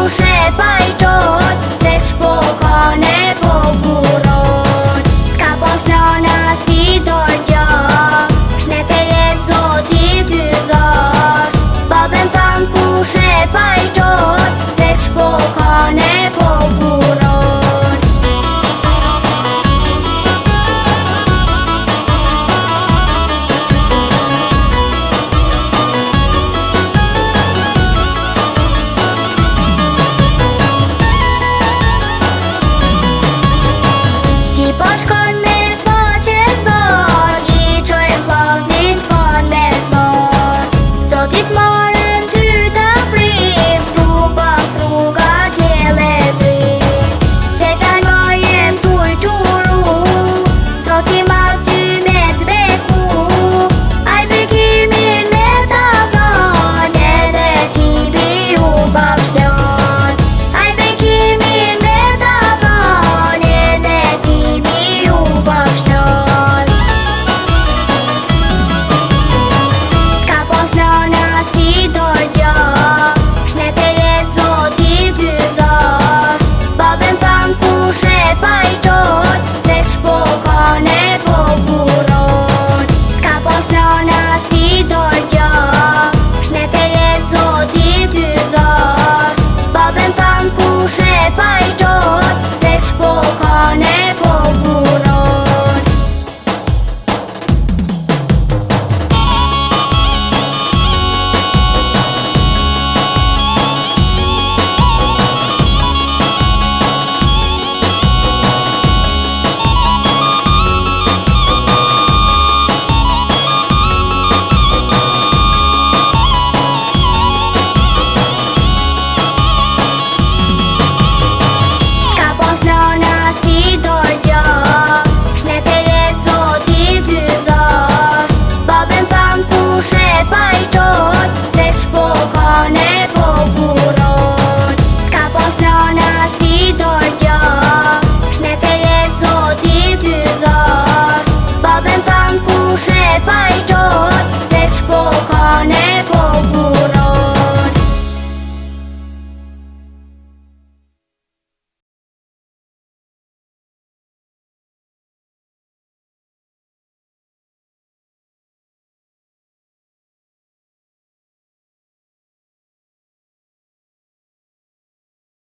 kushe pajtot, veç po kone po buron. Ka pos nana si dorgja, shnete jetë zoti ty dhash. Babën tan kushe pajtot, veç po kone po buron. Ti po shkon me faqe t'bar, I qoj vllaznit kon me t'mar. Zotit marën ty të priv, tu pas rruga t'jele driv. Te tani jem tuj turu, zoti ma ty me t'beku. Aj bekimin me ta dhan, edhe ti bi u bashkëlan. Aj bekimin me ta dhan, edhe ti bi u bashkëlan. Ka pos nana si dorgja, shnete jetë zoti ty dhash. Babën tan kushe pajtot, veç po kone po buron. Ka pos nana si dorgja, shnete jetë zoti ty dhash. Babën tan kushe pajtot, veç po kone po buron. Ka pos nana si dorgja, shnete jetë zoti ty dhash. Babën tan kushe